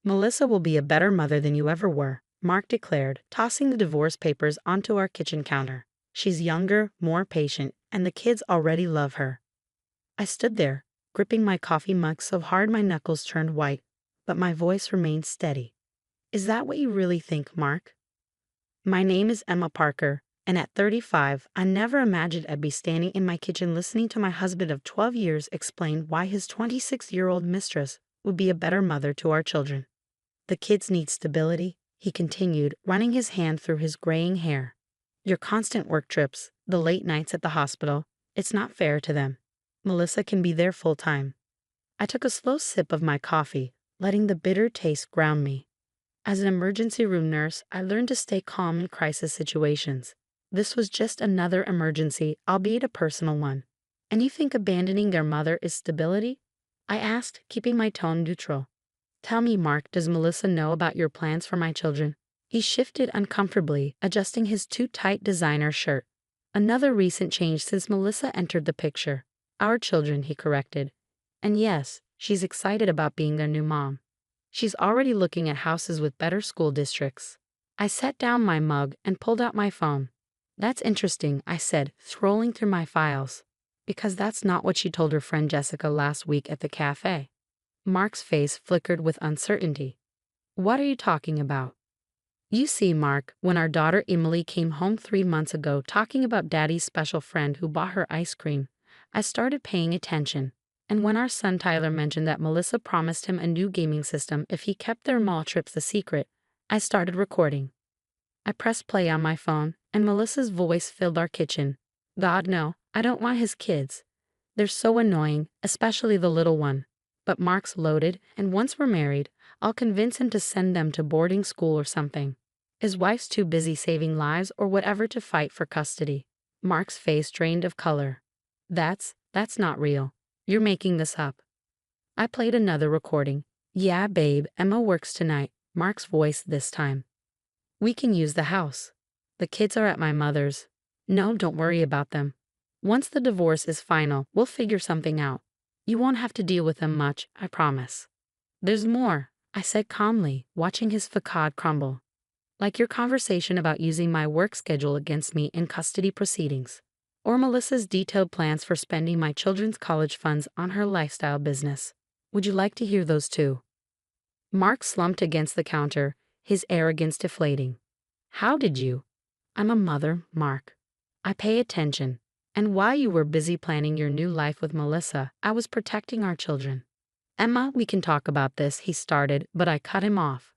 Melissa will be a better mother than you ever were, Mark declared, tossing the divorce papers onto our kitchen counter. She's younger, more patient, and the kids already love her. I stood there, gripping my coffee mug so hard my knuckles turned white, but my voice remained steady. Is that what you really think, Mark? My name is Emma Parker, and at 35, I never imagined I'd be standing in my kitchen listening to my husband of 12 years explain why his 26-year-old mistress would be a better mother to our children. The kids need stability, he continued, running his hand through his graying hair. Your constant work trips, the late nights at the hospital, it's not fair to them. Melissa can be there full time. I took a slow sip of my coffee, letting the bitter taste ground me. As an emergency room nurse, I learned to stay calm in crisis situations. This was just another emergency, albeit a personal one. And you think abandoning their mother is stability? I asked, keeping my tone neutral. Tell me, Mark, does Melissa know about your plans for my children? He shifted uncomfortably, adjusting his too-tight designer shirt. Another recent change since Melissa entered the picture. Our children, he corrected. And yes, she's excited about being their new mom. She's already looking at houses with better school districts. I set down my mug and pulled out my phone. That's interesting, I said, scrolling through my files. Because that's not what she told her friend Jessica last week at the cafe. Mark's face flickered with uncertainty. What are you talking about? You see, Mark, when our daughter Emily came home 3 months ago talking about Daddy's special friend who bought her ice cream, I started paying attention. And when our son Tyler mentioned that Melissa promised him a new gaming system if he kept their mall trips a secret, I started recording. I pressed play on my phone, and Melissa's voice filled our kitchen. God, no, I don't want his kids. They're so annoying, especially the little one. But Mark's loaded, and once we're married, I'll convince him to send them to boarding school or something. His wife's too busy saving lives or whatever to fight for custody. Mark's face drained of color. That's not real. You're making this up. I played another recording. Yeah, babe, Emma works tonight, Mark's voice this time. We can use the house. The kids are at my mother's. No, don't worry about them. Once the divorce is final, we'll figure something out. You won't have to deal with them much, I promise. There's more, I said calmly, watching his facade crumble. Like your conversation about using my work schedule against me in custody proceedings. Or Melissa's detailed plans for spending my children's college funds on her lifestyle business. Would you like to hear those too? Mark slumped against the counter, his arrogance deflating. How did you? I'm a mother, Mark. I pay attention. And while you were busy planning your new life with Melissa, I was protecting our children. Emma, we can talk about this, he started, but I cut him off.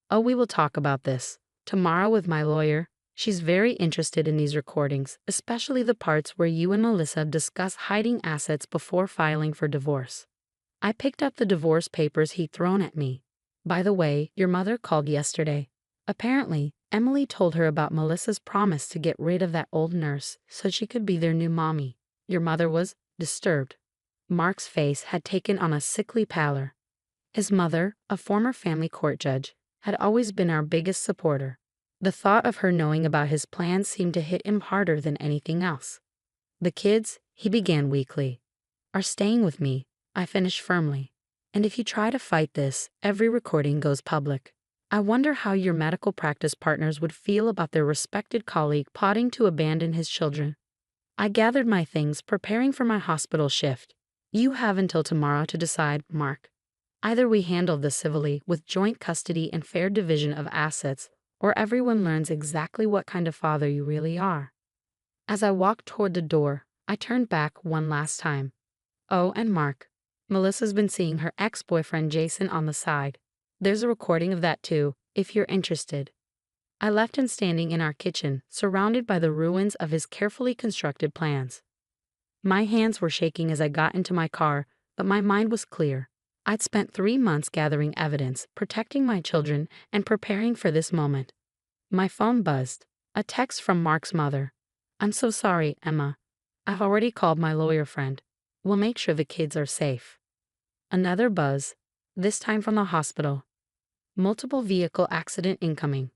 Oh, we will talk about this. Tomorrow with my lawyer. She's very interested in these recordings, especially the parts where you and Melissa discuss hiding assets before filing for divorce. I picked up the divorce papers he'd thrown at me. By the way, your mother called yesterday. Apparently, Emily told her about Melissa's promise to get rid of that old nurse so she could be their new mommy. Your mother was disturbed. Mark's face had taken on a sickly pallor. His mother, a former family court judge, had always been our biggest supporter. The thought of her knowing about his plans seemed to hit him harder than anything else. The kids, he began weakly, are staying with me, I finished firmly. And if you try to fight this, every recording goes public. I wonder how your medical practice partners would feel about their respected colleague plotting to abandon his children. I gathered my things, preparing for my hospital shift. You have until tomorrow to decide, Mark. Either we handle this civilly with joint custody and fair division of assets, or everyone learns exactly what kind of father you really are. As I walked toward the door, I turned back one last time. Oh, and Mark. Melissa's been seeing her ex-boyfriend Jason on the side. There's a recording of that too, if you're interested. I left him standing in our kitchen, surrounded by the ruins of his carefully constructed plans. My hands were shaking as I got into my car, but my mind was clear. I'd spent 3 months gathering evidence, protecting my children, and preparing for this moment. My phone buzzed. A text from Mark's mother. I'm so sorry, Emma. I've already called my lawyer friend. We'll make sure the kids are safe. Another buzz, this time from the hospital. Multiple vehicle accident incoming.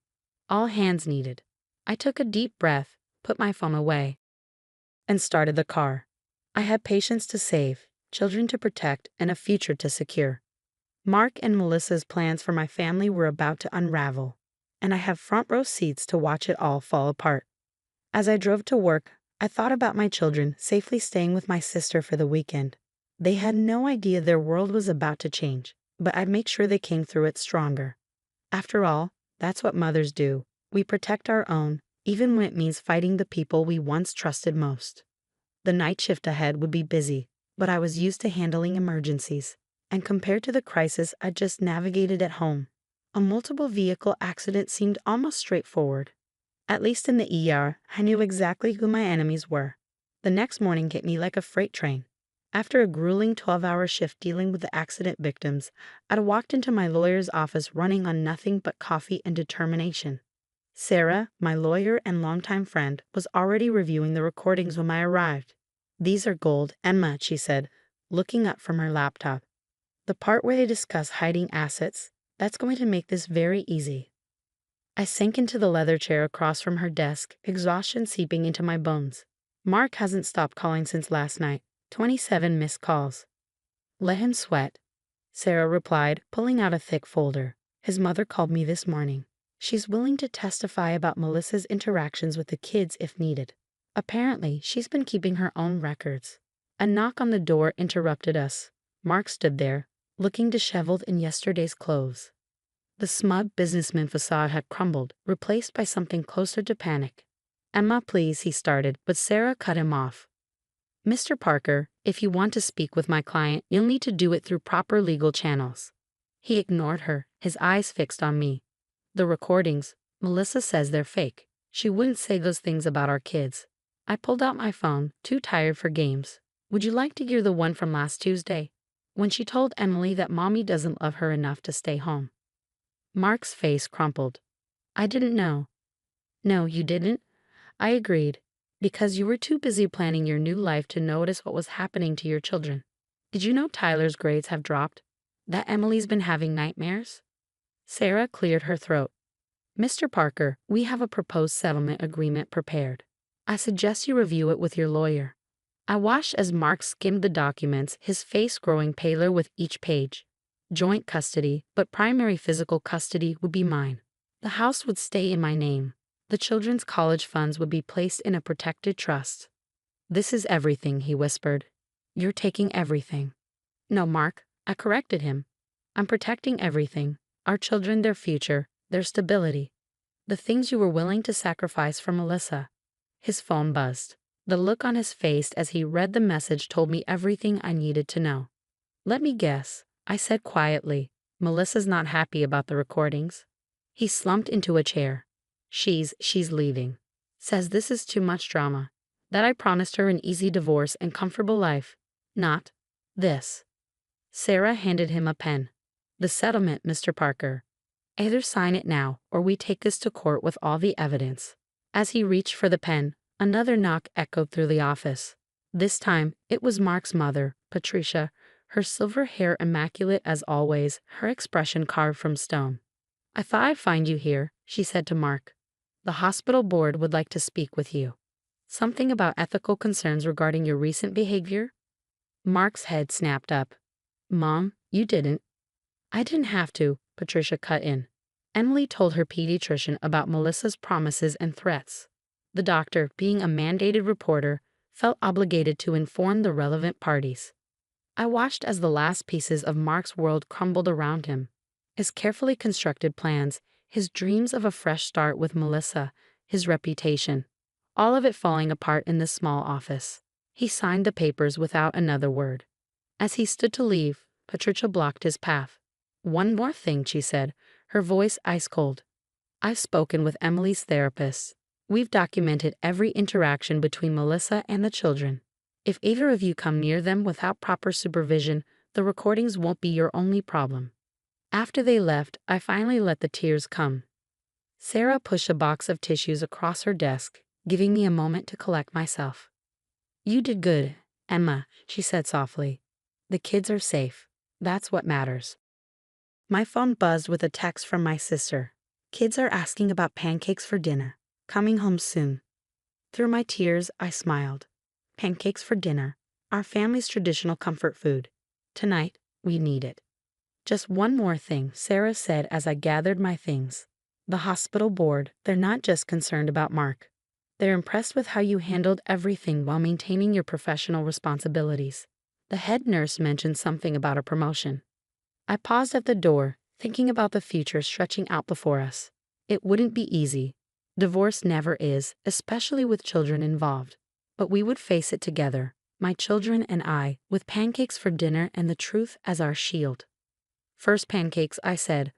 All hands needed. I took a deep breath, put my phone away, and started the car. I had patients to save, children to protect, and a future to secure. Mark and Melissa's plans for my family were about to unravel, and I have front row seats to watch it all fall apart. As I drove to work, I thought about my children safely staying with my sister for the weekend. They had no idea their world was about to change, but I'd make sure they came through it stronger. After all, that's what mothers do. We protect our own, even when it means fighting the people we once trusted most. The night shift ahead would be busy, but I was used to handling emergencies. And compared to the crisis I just navigated at home, a multiple vehicle accident seemed almost straightforward. At least in the ER, I knew exactly who my enemies were. The next morning hit me like a freight train. After a grueling 12-hour shift dealing with the accident victims, I'd walked into my lawyer's office running on nothing but coffee and determination. Sarah, my lawyer and longtime friend, was already reviewing the recordings when I arrived. "These are gold, Emma," she said, looking up from her laptop. "The part where they discuss hiding assets, that's going to make this very easy." I sank into the leather chair across from her desk, exhaustion seeping into my bones. "Mark hasn't stopped calling since last night. 27 missed calls." "Let him sweat," Sarah replied, pulling out a thick folder. "His mother called me this morning. She's willing to testify about Melissa's interactions with the kids if needed. Apparently, she's been keeping her own records." A knock on the door interrupted us. Mark stood there, looking disheveled in yesterday's clothes. The smug businessman facade had crumbled, replaced by something closer to panic. "Emma, please," he started, but Sarah cut him off. "Mr. Parker, if you want to speak with my client, you'll need to do it through proper legal channels." He ignored her, his eyes fixed on me. "The recordings, Melissa says they're fake. She wouldn't say those things about our kids." I pulled out my phone, too tired for games. "Would you like to hear the one from last Tuesday, when she told Emily that mommy doesn't love her enough to stay home?" Mark's face crumpled. "I didn't know." "No, you didn't?" I agreed. "Because you were too busy planning your new life to notice what was happening to your children. Did you know Tyler's grades have dropped? That Emily's been having nightmares?" Sarah cleared her throat. "Mr. Parker, we have a proposed settlement agreement prepared. I suggest you review it with your lawyer." I watched as Mark skimmed the documents, his face growing paler with each page. Joint custody, but primary physical custody would be mine. The house would stay in my name. The children's college funds would be placed in a protected trust. "This is everything," he whispered. "You're taking everything." "No, Mark," I corrected him. "I'm protecting everything. Our children, their future, their stability. The things you were willing to sacrifice for Melissa." His phone buzzed. The look on his face as he read the message told me everything I needed to know. "Let me guess," I said quietly. "Melissa's not happy about the recordings." He slumped into a chair. She's leaving. Says this is too much drama. That I promised her an easy divorce and comfortable life. Not this." Sarah handed him a pen. "The settlement, Mr. Parker. Either sign it now, or we take this to court with all the evidence." As he reached for the pen, another knock echoed through the office. This time, it was Mark's mother, Patricia, her silver hair immaculate as always, her expression carved from stone. "I thought I'd find you here," she said to Mark. "The hospital board would like to speak with you. Something about ethical concerns regarding your recent behavior?" Mark's head snapped up. "Mom, you didn't." "I didn't have to," Patricia cut in. "Emily told her pediatrician about Melissa's promises and threats. The doctor, being a mandated reporter, felt obligated to inform the relevant parties." I watched as the last pieces of Mark's world crumbled around him. His carefully constructed plans, his dreams of a fresh start with Melissa, his reputation, all of it falling apart in this small office. He signed the papers without another word. As he stood to leave, Patricia blocked his path. "One more thing," she said, her voice ice cold. "I've spoken with Emily's therapist. We've documented every interaction between Melissa and the children. If either of you come near them without proper supervision, the recordings won't be your only problem." After they left, I finally let the tears come. Sarah pushed a box of tissues across her desk, giving me a moment to collect myself. "You did good, Emma," she said softly. "The kids are safe. That's what matters." My phone buzzed with a text from my sister. "Kids are asking about pancakes for dinner. Coming home soon." Through my tears, I smiled. Pancakes for dinner, our family's traditional comfort food. Tonight, we need it. Just one more thing, Sarah said as I gathered my things. The hospital board, they're not just concerned about Mark. They're impressed with how you handled everything while maintaining your professional responsibilities. The head nurse mentioned something about a promotion. I paused at the door, thinking about the future stretching out before us. It wouldn't be easy. Divorce never is, especially with children involved. But we would face it together, my children and I, with pancakes for dinner and the truth as our shield. First pancakes, I said.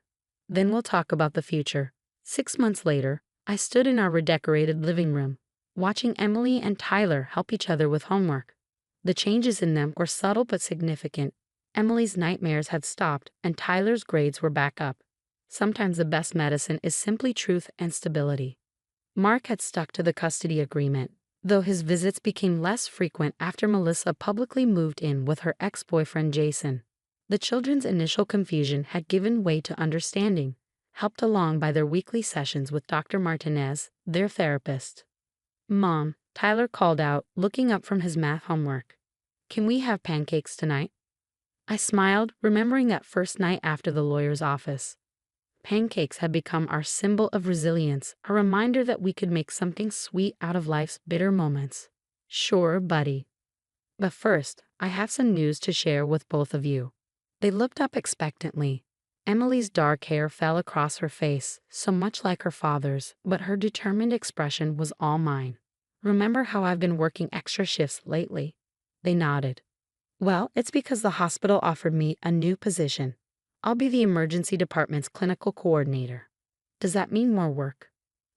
Then we'll talk about the future. 6 months later, I stood in our redecorated living room, watching Emily and Tyler help each other with homework. The changes in them were subtle but significant. Emily's nightmares had stopped, and Tyler's grades were back up. Sometimes the best medicine is simply truth and stability. Mark had stuck to the custody agreement, though his visits became less frequent after Melissa publicly moved in with her ex-boyfriend Jason. The children's initial confusion had given way to understanding, helped along by their weekly sessions with Dr. Martinez, their therapist. "Mom," Tyler called out, looking up from his math homework. "Can we have pancakes tonight?" I smiled, remembering that first night after the lawyer's office. Pancakes had become our symbol of resilience, a reminder that we could make something sweet out of life's bitter moments. "Sure, buddy. But first, I have some news to share with both of you." They looked up expectantly. Emily's dark hair fell across her face, so much like her father's, but her determined expression was all mine. "Remember how I've been working extra shifts lately?" They nodded. "Well, it's because the hospital offered me a new position. I'll be the emergency department's clinical coordinator." "Does that mean more work?"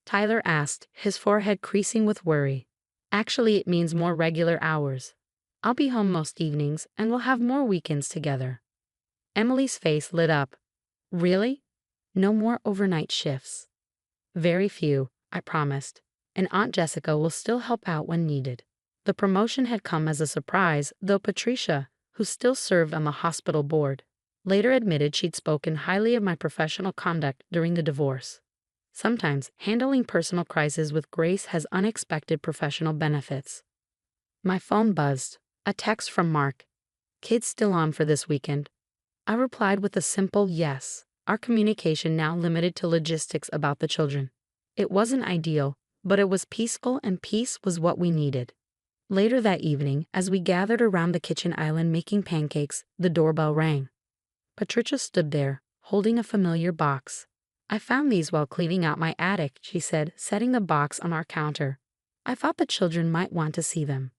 Tyler asked, his forehead creasing with worry. "Actually, it means more regular hours. I'll be home most evenings, and we'll have more weekends together." Emily's face lit up. "Really? No more overnight shifts?" "Very few," I promised, "and Aunt Jessica will still help out when needed." The promotion had come as a surprise, though Patricia, who still served on the hospital board, later admitted she'd spoken highly of my professional conduct during the divorce. Sometimes, handling personal crises with grace has unexpected professional benefits. My phone buzzed. A text from Mark. "Kids still on for this weekend?" I replied with a simple yes, our communication now limited to logistics about the children. It wasn't ideal, but it was peaceful, and peace was what we needed. Later that evening, as we gathered around the kitchen island making pancakes, the doorbell rang. Patricia stood there, holding a familiar box. "I found these while cleaning out my attic," she said, setting the box on our counter. "I thought the children might want to see them."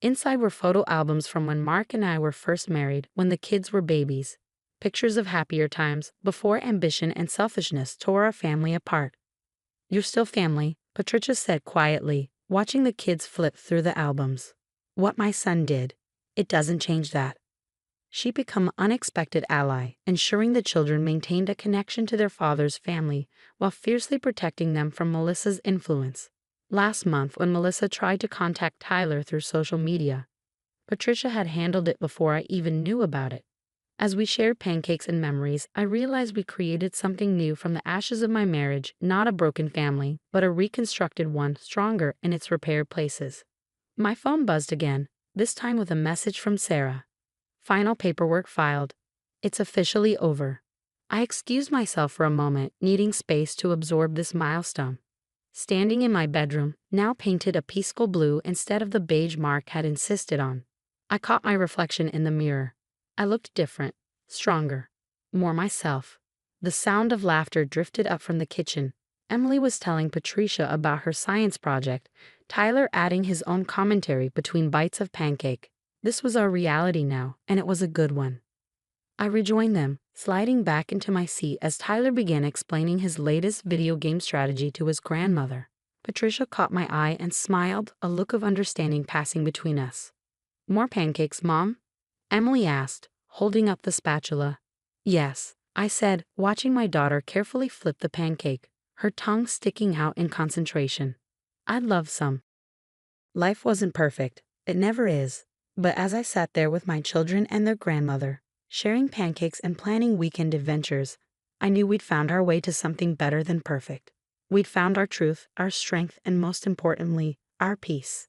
Inside were photo albums from when Mark and I were first married, when the kids were babies. Pictures of happier times, before ambition and selfishness tore our family apart. "You're still family," Patricia said quietly, watching the kids flip through the albums. "What my son did, it doesn't change that." She became an unexpected ally, ensuring the children maintained a connection to their father's family while fiercely protecting them from Melissa's influence. Last month, when Melissa tried to contact Tyler through social media, Patricia had handled it before I even knew about it. As we shared pancakes and memories, I realized we created something new from the ashes of my marriage, not a broken family, but a reconstructed one, stronger in its repaired places. My phone buzzed again, this time with a message from Sarah. "Final paperwork filed. It's officially over." I excused myself for a moment, needing space to absorb this milestone. Standing in my bedroom, now painted a peaceful blue instead of the beige Mark had insisted on, I caught my reflection in the mirror. I looked different, stronger, more myself. The sound of laughter drifted up from the kitchen. Emily was telling Patricia about her science project, Tyler adding his own commentary between bites of pancake. This was our reality now, and it was a good one. I rejoined them, sliding back into my seat as Tyler began explaining his latest video game strategy to his grandmother. Patricia caught my eye and smiled, a look of understanding passing between us. "More pancakes, Mom?" Emily asked, holding up the spatula. "Yes," I said, watching my daughter carefully flip the pancake, her tongue sticking out in concentration. "I'd love some." Life wasn't perfect. It never is. But as I sat there with my children and their grandmother, sharing pancakes and planning weekend adventures, I knew we'd found our way to something better than perfect. We'd found our truth, our strength, and most importantly, our peace.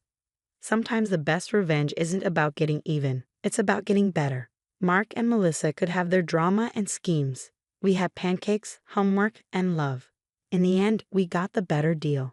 Sometimes the best revenge isn't about getting even, it's about getting better. Mark and Melissa could have their drama and schemes. We had pancakes, homework, and love. In the end, we got the better deal.